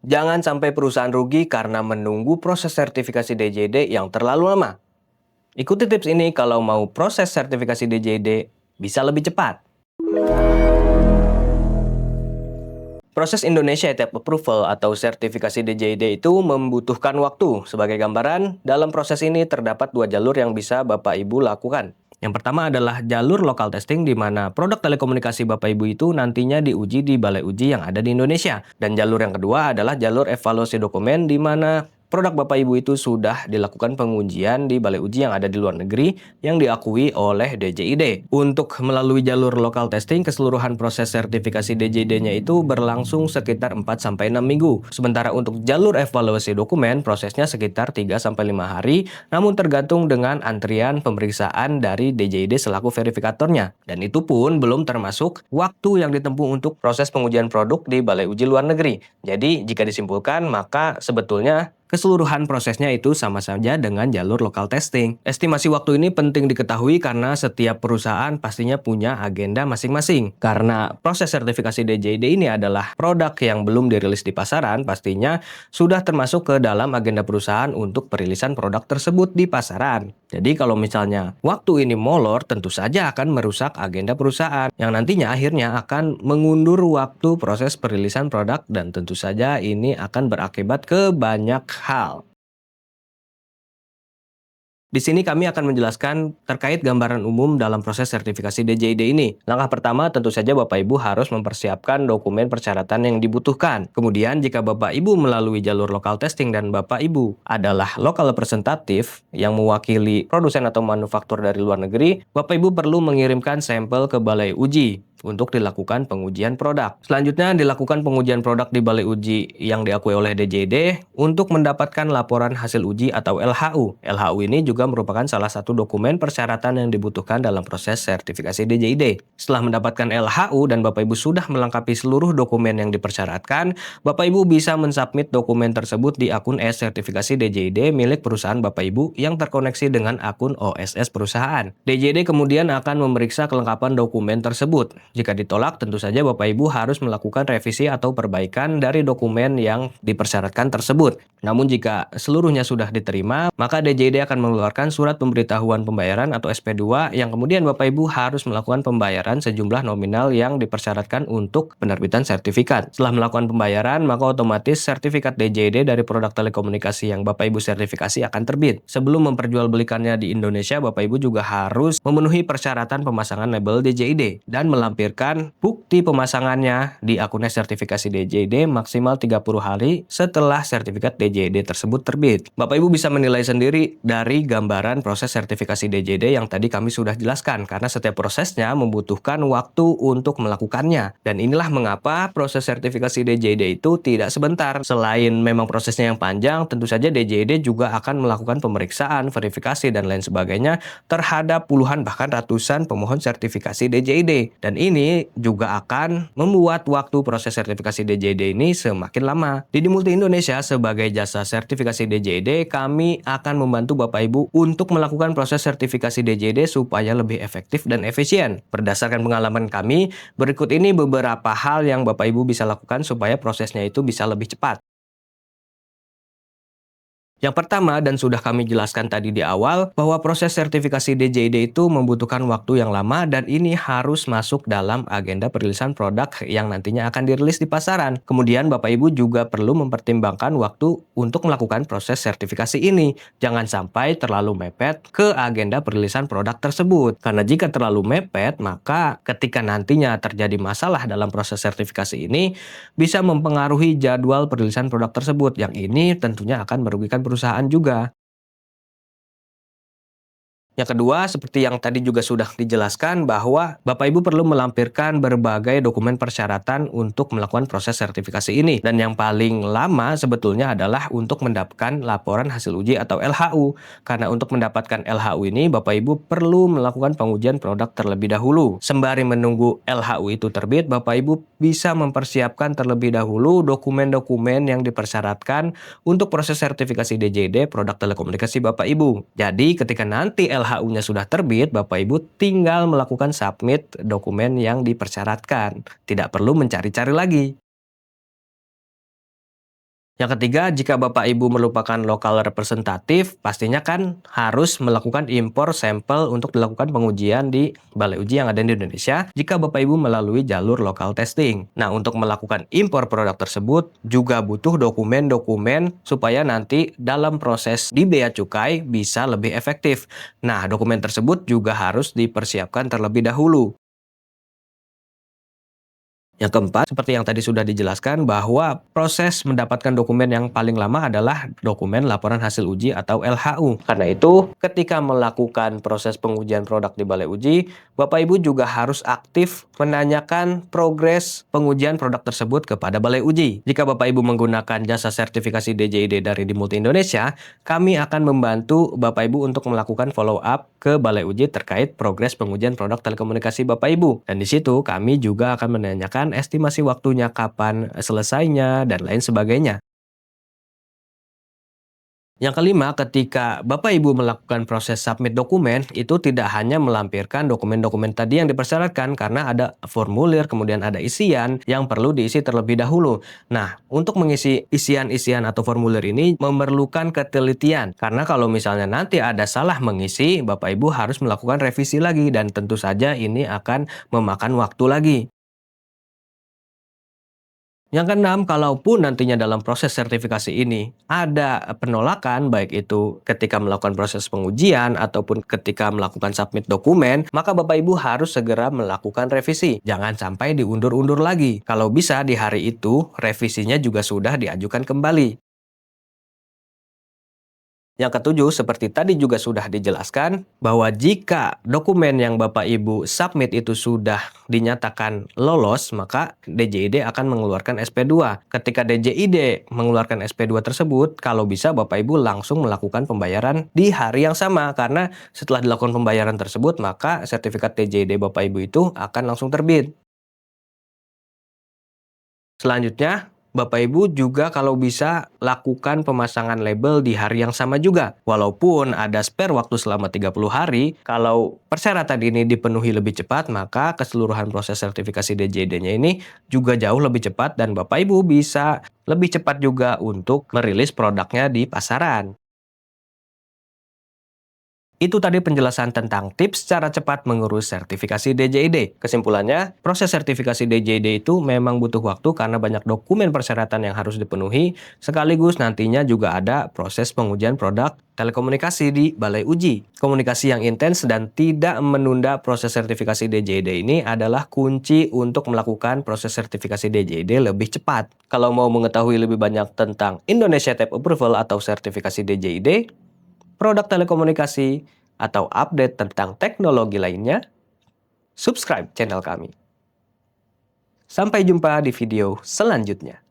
Jangan sampai perusahaan rugi karena menunggu proses sertifikasi DJD yang terlalu lama. Ikuti tips ini kalau mau proses sertifikasi DJD bisa lebih cepat. Proses Indonesia Type Approval atau sertifikasi DJD itu membutuhkan waktu. Sebagai gambaran, dalam proses ini terdapat dua jalur yang bisa Bapak Ibu lakukan. Yang pertama adalah jalur local testing di mana produk telekomunikasi Bapak Ibu itu nantinya diuji di balai uji yang ada di Indonesia. Dan jalur yang kedua adalah jalur evaluasi dokumen di mana produk Bapak Ibu itu sudah dilakukan pengujian di balai uji yang ada di luar negeri yang diakui oleh DJID. Untuk melalui jalur local testing, keseluruhan proses sertifikasi DJID-nya itu berlangsung sekitar 4-6 minggu. Sementara untuk jalur evaluasi dokumen, prosesnya sekitar 3-5 hari, namun tergantung dengan antrian pemeriksaan dari DJID selaku verifikatornya. Dan itu pun belum termasuk waktu yang ditempuh untuk proses pengujian produk di balai uji luar negeri. Jadi, jika disimpulkan, maka sebetulnya keseluruhan prosesnya itu sama saja dengan jalur local testing. Estimasi waktu ini penting diketahui karena setiap perusahaan pastinya punya agenda masing-masing. Karena proses sertifikasi DJID ini adalah produk yang belum dirilis di pasaran, pastinya sudah termasuk ke dalam agenda perusahaan untuk perilisan produk tersebut di pasaran. Jadi kalau misalnya waktu ini molor, tentu saja akan merusak agenda perusahaan yang nantinya akhirnya akan mengundur waktu proses perilisan produk dan tentu saja ini akan berakibat ke banyak hal. Di sini kami akan menjelaskan terkait gambaran umum dalam proses sertifikasi DJID ini. Langkah pertama tentu saja Bapak Ibu harus mempersiapkan dokumen persyaratan yang dibutuhkan. Kemudian jika Bapak Ibu melalui jalur local testing dan Bapak Ibu adalah local representative yang mewakili produsen atau manufaktur dari luar negeri, Bapak Ibu perlu mengirimkan sampel ke balai uji untuk dilakukan pengujian produk. Selanjutnya dilakukan pengujian produk di balai uji yang diakui oleh DJID untuk mendapatkan laporan hasil uji atau LHU. LHU ini juga merupakan salah satu dokumen persyaratan yang dibutuhkan dalam proses sertifikasi DJID. Setelah mendapatkan LHU dan Bapak Ibu sudah melengkapi seluruh dokumen yang dipersyaratkan, Bapak Ibu bisa mensubmit dokumen tersebut di akun e-sertifikasi DJID milik perusahaan Bapak Ibu yang terkoneksi dengan akun OSS perusahaan. DJID kemudian akan memeriksa kelengkapan dokumen tersebut. Jika ditolak, tentu saja Bapak Ibu harus melakukan revisi atau perbaikan dari dokumen yang dipersyaratkan tersebut. Namun jika seluruhnya sudah diterima, maka DJID akan mengeluarkan surat pemberitahuan pembayaran atau SP2 yang kemudian Bapak Ibu harus melakukan pembayaran sejumlah nominal yang dipersyaratkan untuk penerbitan sertifikat. Setelah melakukan pembayaran, maka otomatis sertifikat DJID dari produk telekomunikasi yang Bapak Ibu sertifikasi akan terbit. Sebelum memperjualbelikannya di Indonesia, Bapak Ibu juga harus memenuhi persyaratan pemasangan label DJID dan melampirkan bukti pemasangannya di akun sertifikasi DJID maksimal 30 hari setelah sertifikat DJID tersebut terbit. Bapak Ibu bisa menilai sendiri dari gambaran proses sertifikasi DJID yang tadi kami sudah jelaskan karena setiap prosesnya membutuhkan waktu untuk melakukannya. Dan inilah mengapa proses sertifikasi DJID itu tidak sebentar. Selain memang prosesnya yang panjang, tentu saja DJID juga akan melakukan pemeriksaan, verifikasi, dan lain sebagainya terhadap puluhan bahkan ratusan pemohon sertifikasi DJID. Dan ini juga akan membuat waktu proses sertifikasi DJID ini semakin lama. Didi Multi Indonesia sebagai jasa sertifikasi DJID, kami akan membantu Bapak Ibu untuk melakukan proses sertifikasi DJID supaya lebih efektif dan efisien. Berdasarkan pengalaman kami, berikut ini beberapa hal yang Bapak Ibu bisa lakukan supaya prosesnya itu bisa lebih cepat. Yang pertama, dan sudah kami jelaskan tadi di awal, bahwa proses sertifikasi DJID itu membutuhkan waktu yang lama dan ini harus masuk dalam agenda perilisan produk yang nantinya akan dirilis di pasaran. Kemudian Bapak Ibu juga perlu mempertimbangkan waktu untuk melakukan proses sertifikasi ini. Jangan sampai terlalu mepet ke agenda perilisan produk tersebut. Karena jika terlalu mepet, maka ketika nantinya terjadi masalah dalam proses sertifikasi ini, bisa mempengaruhi jadwal perilisan produk tersebut. Yang ini tentunya akan merugikan perusahaan juga. Yang kedua, seperti yang tadi juga sudah dijelaskan bahwa Bapak Ibu perlu melampirkan berbagai dokumen persyaratan untuk melakukan proses sertifikasi ini. Dan yang paling lama sebetulnya adalah untuk mendapatkan laporan hasil uji atau LHU. Karena untuk mendapatkan LHU ini, Bapak Ibu perlu melakukan pengujian produk terlebih dahulu. Sembari menunggu LHU itu terbit, Bapak Ibu bisa mempersiapkan terlebih dahulu dokumen-dokumen yang dipersyaratkan untuk proses sertifikasi DJID produk telekomunikasi Bapak Ibu. Jadi ketika nanti LHU-nya sudah terbit, Bapak Ibu tinggal melakukan submit dokumen yang dipersyaratkan. Tidak perlu mencari-cari lagi. Yang ketiga, jika Bapak Ibu merupakan lokal representatif, pastinya kan harus melakukan impor sampel untuk dilakukan pengujian di balai uji yang ada di Indonesia jika Bapak Ibu melalui jalur local testing. Nah, untuk melakukan impor produk tersebut juga butuh dokumen-dokumen supaya nanti dalam proses di bea cukai bisa lebih efektif. Nah, dokumen tersebut juga harus dipersiapkan terlebih dahulu. Yang keempat, seperti yang tadi sudah dijelaskan bahwa proses mendapatkan dokumen yang paling lama adalah dokumen laporan hasil uji atau LHU. Karena itu, ketika melakukan proses pengujian produk di balai uji, Bapak Ibu juga harus aktif menanyakan progres pengujian produk tersebut kepada balai uji. Jika Bapak Ibu menggunakan jasa sertifikasi DJID dari Dimulti Indonesia, kami akan membantu Bapak Ibu untuk melakukan follow up ke balai uji terkait progres pengujian produk telekomunikasi Bapak Ibu. Dan di situ kami juga akan menanyakan estimasi waktunya kapan selesainya dan lain sebagainya. Yang kelima, ketika Bapak Ibu melakukan proses submit dokumen, itu tidak hanya melampirkan dokumen-dokumen tadi yang dipersyaratkan karena ada formulir, kemudian ada isian yang perlu diisi terlebih dahulu. Nah, untuk mengisi isian-isian atau formulir ini memerlukan ketelitian karena kalau misalnya nanti ada salah mengisi, Bapak Ibu harus melakukan revisi lagi dan tentu saja ini akan memakan waktu lagi. Yang keenam, kalaupun nantinya dalam proses sertifikasi ini ada penolakan, baik itu ketika melakukan proses pengujian ataupun ketika melakukan submit dokumen, maka Bapak Ibu harus segera melakukan revisi. Jangan sampai diundur-undur lagi. Kalau bisa di hari itu, revisinya juga sudah diajukan kembali. Yang ketujuh, seperti tadi juga sudah dijelaskan, bahwa jika dokumen yang Bapak Ibu submit itu sudah dinyatakan lolos, maka DJID akan mengeluarkan SP2. Ketika DJID mengeluarkan SP2 tersebut, kalau bisa Bapak Ibu langsung melakukan pembayaran di hari yang sama, karena setelah dilakukan pembayaran tersebut, maka sertifikat DJID Bapak Ibu itu akan langsung terbit. Selanjutnya, Bapak Ibu juga kalau bisa lakukan pemasangan label di hari yang sama juga. Walaupun ada spare waktu selama 30 hari, kalau persyaratan ini dipenuhi lebih cepat, maka keseluruhan proses sertifikasi DJID-nya ini juga jauh lebih cepat dan Bapak Ibu bisa lebih cepat juga untuk merilis produknya di pasaran. Itu tadi penjelasan tentang tips cara cepat mengurus sertifikasi DJID. Kesimpulannya, proses sertifikasi DJID itu memang butuh waktu karena banyak dokumen persyaratan yang harus dipenuhi, sekaligus nantinya juga ada proses pengujian produk telekomunikasi di balai uji. Komunikasi yang intens dan tidak menunda proses sertifikasi DJID ini adalah kunci untuk melakukan proses sertifikasi DJID lebih cepat. Kalau mau mengetahui lebih banyak tentang Indonesia Type Approval atau sertifikasi DJID, produk telekomunikasi, atau update tentang teknologi lainnya, subscribe channel kami. Sampai jumpa di video selanjutnya.